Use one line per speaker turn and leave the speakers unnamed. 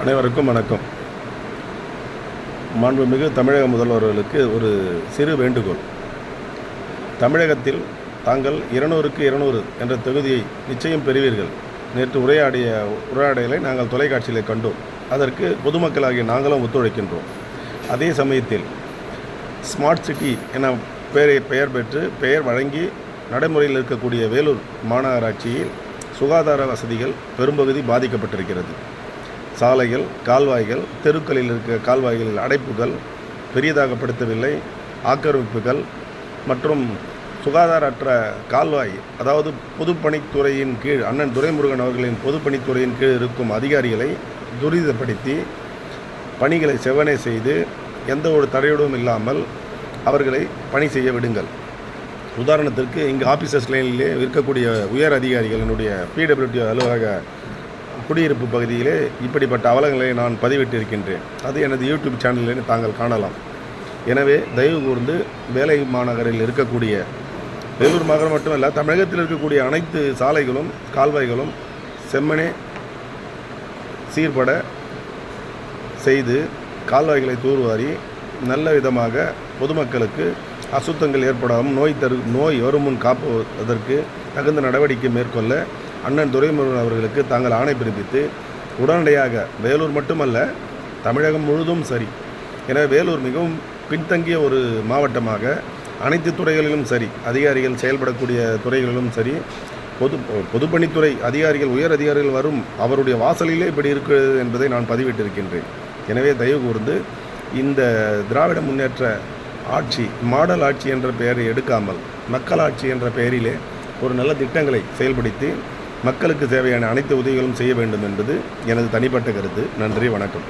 அனைவருக்கும் வணக்கம். மாண்புமிகு தமிழக முதல்வர்களுக்கு ஒரு சிறு வேண்டுகோள். தமிழகத்தில் தாங்கள் 200க்கு 200 என்ற தொகுதியை நிச்சயம் பெறுவீர்கள். நேற்று உரையாடலை நாங்கள் தொலைக்காட்சியில் கண்டோம். அதற்கு பொதுமக்களாகிய நாங்களும் ஒத்துழைக்கின்றோம். அதே சமயத்தில் ஸ்மார்ட் சிட்டி என பெயர் பெற்று பெயர் வழங்கி நடைமுறையில் இருக்கக்கூடிய வேலூர் மாநகராட்சியில் சுகாதார வசதிகள் பெரும்பகுதி பாதிக்கப்பட்டிருக்கிறது. சாலைகள், கால்வாய்கள், தெருக்களில் இருக்க கால்வாய்களில் அடைப்புகள் பெரியதாகப்படுத்தவில்லை. ஆக்கிரமிப்புகள் மற்றும் சுகாதாரற்ற கால்வாய், அதாவது பொதுப்பணித்துறையின் கீழ் அண்ணன் துரைமுருகன் அவர்களின் பொதுப்பணித்துறையின் கீழ் இருக்கும் அதிகாரிகளை துரிதப்படுத்தி பணிகளை செவ்வனே செய்து எந்த ஒரு தடையுடன் இல்லாமல் அவர்களை பணி செய்ய விடுங்கள். உதாரணத்திற்கு இங்கு ஆஃபீஸர்ஸ் லைனிலே இருக்கக்கூடிய உயர் அதிகாரிகளினுடைய பிடபிள்யூடி அலுவலக குடியிருப்பு பகுதியிலே இப்படிப்பட்ட அவலங்களை நான் பதிவிட்டிருக்கின்றேன். அது எனது யூடியூப் சேனலில் தாங்கள் காணலாம். எனவே தயவு கூர்ந்து வேலை மாநகரில் இருக்கக்கூடிய வேலூர் மாநகரம் மட்டுமல்ல, தமிழகத்தில் இருக்கக்கூடிய அனைத்து சாலைகளும் கால்வாய்களும் செம்மனே சீர்பட செய்து கால்வாய்களை தூர்வாரி நல்ல விதமாக பொதுமக்களுக்கு அசுத்தங்கள் ஏற்படாமல் நோய் வரும் முன் காப்பதற்கு தகுந்த நடவடிக்கை மேற்கொள்ள அண்ணன் துரைமுருகன் அவர்களுக்கு தாங்கள் ஆணை பிறப்பித்து உடனடியாக, வேலூர் மட்டுமல்ல தமிழகம் முழுதும் சரி, எனவே வேலூர் மிகவும் பின்தங்கிய ஒரு மாவட்டமாக அனைத்து துறைகளிலும் சரி, அதிகாரிகள் செயல்படக்கூடிய துறைகளிலும் சரி, பொதுப்பணித்துறை அதிகாரிகள் உயர் அதிகாரிகள் வரும் அவருடைய வாசலிலே இப்படி இருக்கிறது என்பதை நான் பதிவிட்டிருக்கின்றேன். எனவே தயவு கூர்ந்து இந்த திராவிட முன்னேற்ற ஆட்சி மாடல் ஆட்சி என்ற பெயரை எடுக்காமல் மக்களாட்சி என்ற பெயரிலே ஒரு நல்ல திட்டங்களை செயல்படுத்தி மக்களுக்கு தேவையான அனைத்து உதவிகளும் செய்ய வேண்டும் என்பது எனது தனிப்பட்ட கருத்து. நன்றி, வணக்கம்.